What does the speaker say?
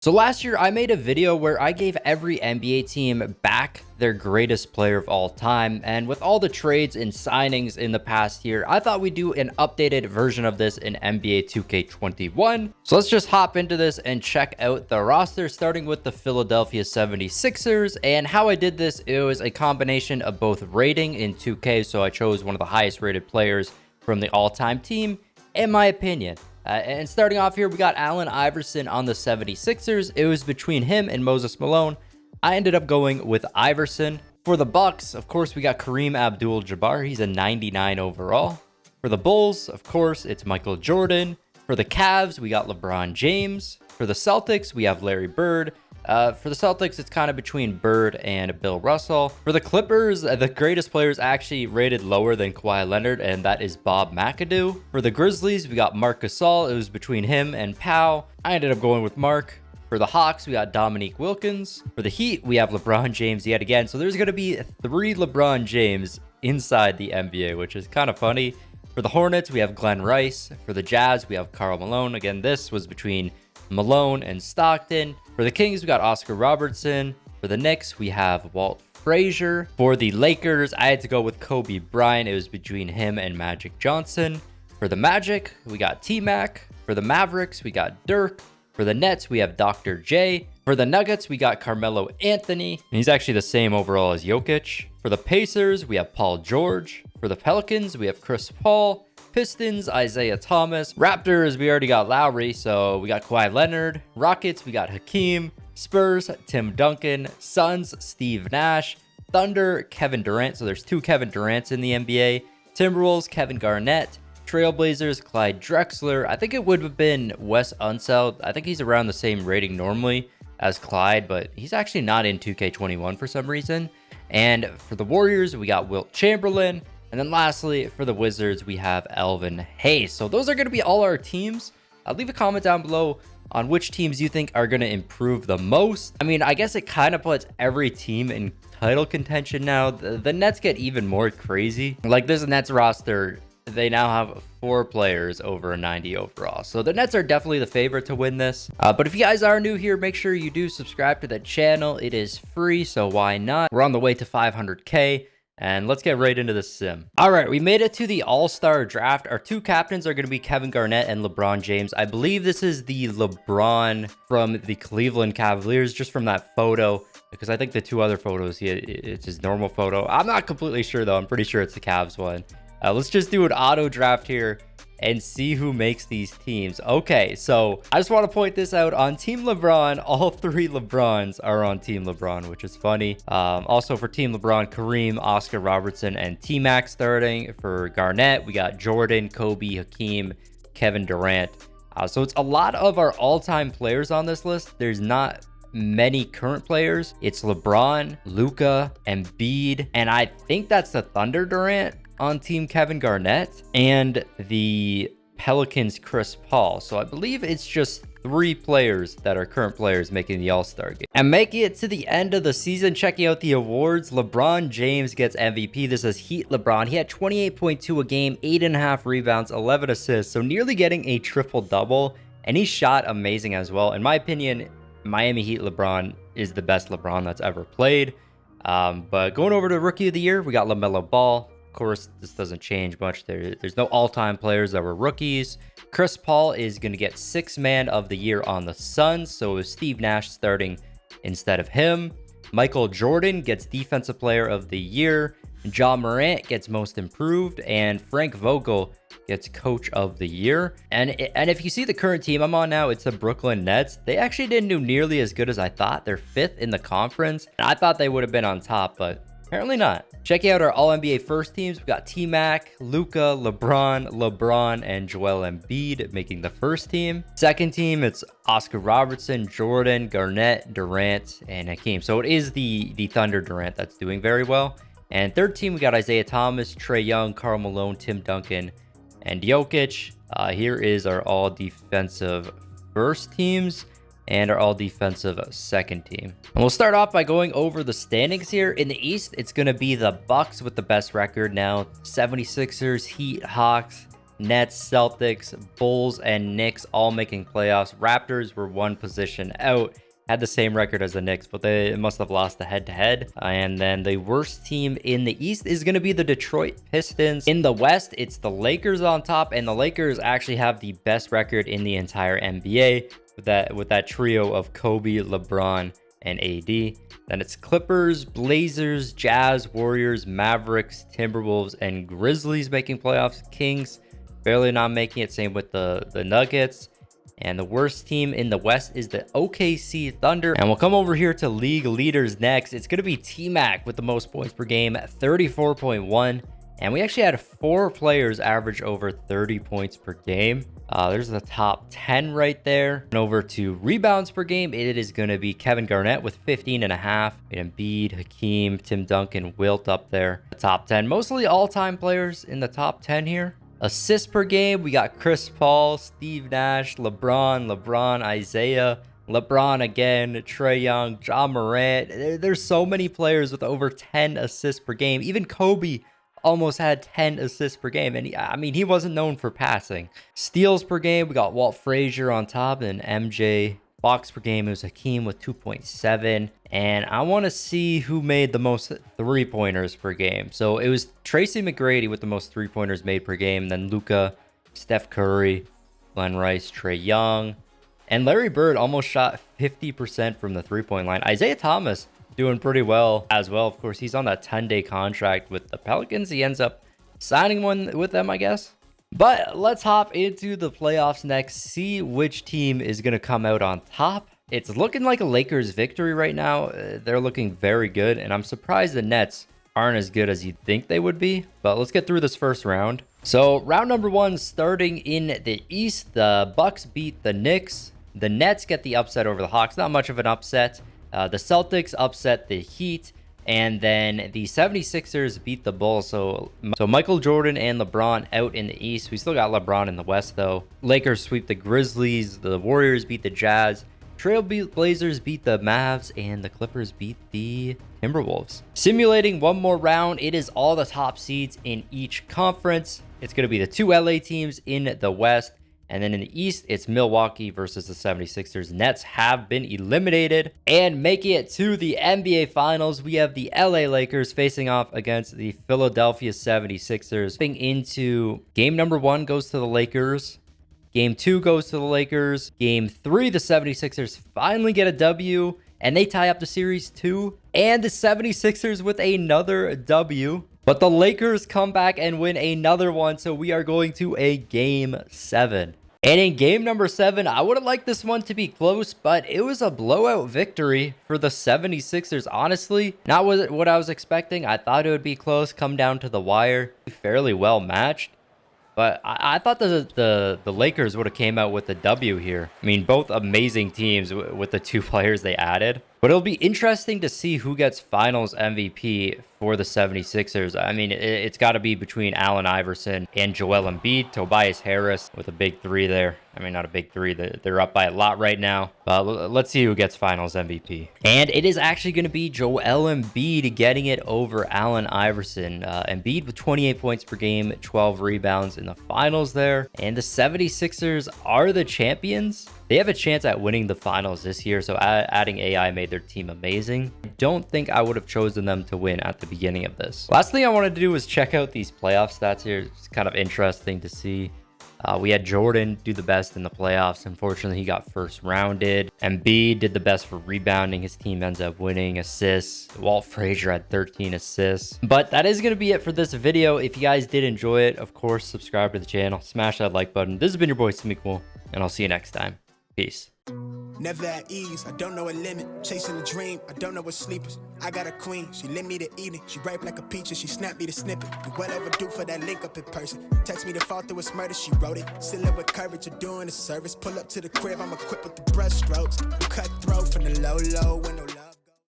So last year, I made a video where I gave every NBA team back their greatest player of all time. And with all the trades and signings in the past year, I thought we'd do an updated version of this in NBA 2K21. So let's just hop into this and check out the roster, starting with the Philadelphia 76ers. And how I did this, it was a combination of both rating in 2K. So I chose one of the highest rated players from the all-time team, in my opinion. And starting off here, we got Allen Iverson on the 76ers. It was between him and Moses Malone. I ended up going with Iverson. For the Bucks, of course, we got Kareem Abdul-Jabbar. He's a 99 overall. For the Bulls, of course, it's Michael Jordan. For the Cavs, we got LeBron James. For the Celtics, we have Larry Bird. For the Celtics, it's kind of between Bird and Bill Russell. For the Clippers, the greatest player is actually rated lower than Kawhi Leonard, and that is Bob McAdoo. For the Grizzlies, we got Marc Gasol. It was between him and Powell. I ended up going with Mark. For the Hawks, we got Dominique Wilkins. For the Heat, we have LeBron James yet again. So there's going to be 3 LeBron James inside the NBA, which is kind of funny. For the Hornets, we have Glenn Rice. For the Jazz, we have Karl Malone. Again, this was between Malone and Stockton. For the Kings, we got Oscar Robertson. For the Knicks, we have Walt Frazier. For the Lakers, I had to go with Kobe Bryant. It was between him and Magic Johnson. For the Magic, we got T-Mac. For the Mavericks, we got Dirk. For the Nets, we have Dr. J. For the Nuggets, we got Carmelo Anthony. And he's actually the same overall as Jokic. For the Pacers, we have Paul George. For the Pelicans, we have Chris Paul. Pistons, Isaiah Thomas. Raptors, we already got Lowry, so we got Kawhi Leonard. Rockets, we got Hakeem. Spurs, Tim Duncan. Suns, Steve Nash. Thunder, Kevin Durant. So there's 2 Kevin Durants in the NBA. Timberwolves, Kevin Garnett. Trailblazers, Clyde Drexler. I think it would have been Wes Unseld. I think he's around the same rating normally as Clyde, but he's actually not in 2K21 for some reason. And for the Warriors, we got Wilt Chamberlain. And then lastly, for the Wizards, we have Elvin Hayes. So those are going to be all our teams. Leave a comment down below on which teams you think are going to improve the most. I mean, I guess it kind of puts every team in title contention now. The Nets get even more crazy. Like this Nets roster, they now have 4 players over a 90 overall. So the Nets are definitely the favorite to win this. But if you guys are new here, make sure you do subscribe to the channel. It is free, so why not? We're on the way to 500K. And let's get right into the sim. All right, we made it to the All-Star Draft. Our 2 captains are going to be Kevin Garnett and LeBron James. I believe this is the LeBron from the Cleveland Cavaliers, just from that photo, because I think the 2 other photos, it's his normal photo. I'm not completely sure, though. I'm pretty sure it's the Cavs one. Let's just do an auto draft here and see who makes these teams. Okay, so I just want to point this out. On Team LeBron, all 3 LeBrons are on Team LeBron, which is funny. Also for Team LeBron, Kareem, Oscar Robertson, and T-Mac starting. For Garnett, we got Jordan, Kobe, Hakeem, Kevin Durant. So it's a lot of our all-time players on this list. There's not many current players. It's LeBron, Luka, Embiid, and I think that's the Thunder Durant on Team Kevin Garnett, and the Pelicans Chris Paul. So I believe it's just 3 players that are current players making the All-Star game. And making it to the end of the season, checking out the awards, LeBron James gets MVP. This is Heat LeBron. He had 28.2 a game, 8.5 rebounds, 11 assists, so nearly getting a triple-double, and he shot amazing as well. In my opinion, Miami Heat LeBron is the best LeBron that's ever played. But going over to Rookie of the Year, we got LaMelo Ball. Of course, this doesn't change much. There's no all-time players that were rookies. Chris Paul is going to get 6th Man of the Year on the Suns, so it was Steve Nash starting instead of him. Michael Jordan gets Defensive Player of the Year. Ja Morant gets Most Improved, and Frank Vogel gets Coach of the Year. And if you see the current team I'm on now, it's the Brooklyn Nets. They actually didn't do nearly as good as I thought. They're 5th in the conference. And I thought they would have been on top, but apparently not. Checking out our All-NBA first teams, we got T-Mac, Luka, LeBron, and Joel Embiid making the first team. Second team, it's Oscar Robertson, Jordan, Garnett, Durant, and Hakeem. So it is the Thunder Durant that's doing very well. And third team, we got Isaiah Thomas, Trae Young, Karl Malone, Tim Duncan, and Jokic. Here is our all-defensive first teams and our all-defensive second team. And we'll start off by going over the standings here. In the East, it's going to be the Bucks with the best record now. 76ers, Heat, Hawks, Nets, Celtics, Bulls, and Knicks all making playoffs. Raptors were one position out, had the same record as the Knicks, but they must have lost the head-to-head. And then the worst team in the East is going to be the Detroit Pistons. In the West, it's the Lakers on top, and the Lakers actually have the best record in the entire NBA with that trio of Kobe, LeBron, and AD. Then it's Clippers, Blazers, Jazz, Warriors, Mavericks, Timberwolves, and Grizzlies making playoffs. Kings barely not making it. Same with the Nuggets. And the worst team in the West is the OKC Thunder. And we'll come over here to league leaders next. It's going to be T-Mac with the most points per game at 34.1. And we actually had 4 players average over 30 points per game. There's the top 10 right there. And over to rebounds per game, it is going to be Kevin Garnett with 15.5. Embiid, Hakeem, Tim Duncan, Wilt up there. The top 10, mostly all-time players in the top 10 here. Assists per game, we got Chris Paul, Steve Nash, LeBron, Isaiah, LeBron again, Trae Young, John Morant. There's so many players with over 10 assists per game. Even Kobe almost had 10 assists per game, and he wasn't known for passing. Steals per game, we got Walt Frazier on top, and MJ. Blocks per game, it was Hakeem with 2.7. And I want to see who made the most 3-pointers per game. So it was Tracy McGrady with the most 3-pointers made per game, then Luka, Steph Curry, Glenn Rice, Trae Young, and Larry Bird almost shot 50% from the 3-point line. Isaiah Thomas doing pretty well as well. Of course, he's on that 10-day contract with the Pelicans. He ends up signing one with them, I guess. But let's hop into the playoffs next, see which team is going to come out on top. It's looking like a Lakers victory right now. They're looking very good, and I'm surprised the Nets aren't as good as you'd think they would be. But let's get through this first round. So round number 1, starting in the East, the Bucks beat the Knicks. The Nets get the upset over the Hawks. Not much of an upset. The Celtics upset the Heat. And then the 76ers beat the Bulls. So Michael Jordan and LeBron out in the East. We still got LeBron in the West, though. Lakers sweep the Grizzlies. The Warriors beat the Jazz. Trailblazers beat the Mavs. And the Clippers beat the Timberwolves. Simulating one more round. It is all the top seeds in each conference. It's going to be the 2 LA teams in the West. And then in the East, it's Milwaukee versus the 76ers. Nets have been eliminated. And making it to the NBA Finals, we have the LA Lakers facing off against the Philadelphia 76ers. Moving into game number 1 goes to the Lakers. Game 2 goes to the Lakers. Game 3, the 76ers finally get a W. And they tie up the series 2. And the 76ers with another W. But the Lakers come back and win another one. So we are going to a game 7. And in game number 7, I would have liked this one to be close, but it was a blowout victory for the 76ers. Honestly, not what I was expecting. I thought it would be close, come down to the wire, fairly well matched. But I thought the Lakers would have came out with a W here. I mean, both amazing teams with the 2 players they added. But it'll be interesting to see who gets finals MVP for the 76ers. I mean, it's got to be between Allen Iverson and Joel Embiid. Tobias Harris with a big 3 there. I mean, not a big 3. They're up by a lot right now. But let's see who gets finals MVP. And it is actually going to be Joel Embiid getting it over Allen Iverson. Embiid with 28 points per game, 12 rebounds in the finals there. And the 76ers are the champions. They have a chance at winning the finals this year, so adding AI made their team amazing. I don't think I would have chosen them to win at the beginning of this. Last thing I wanted to do was check out these playoff stats here. It's kind of interesting to see. We had Jordan do the best in the playoffs. Unfortunately, he got first rounded. Embiid did the best for rebounding. His team ends up winning. Assists. Walt Frazier had 13 assists. But that is going to be it for this video. If you guys did enjoy it, of course, subscribe to the channel. Smash that like button. This has been your boy, Smequle, and I'll see you next time. Peace. Never at ease, I don't know a limit. Chasing a dream, I don't know what sleepers. I got a queen, she lit me to eat it. She ripe like a peach and she snapped me to snippet. You well overdue for that link up in person. Text me to fall through a murder, she wrote it. Still up with courage, you're doing a service. Pull up to the crib, I'm equipped with the brush strokes. Cutthroat from the low, when no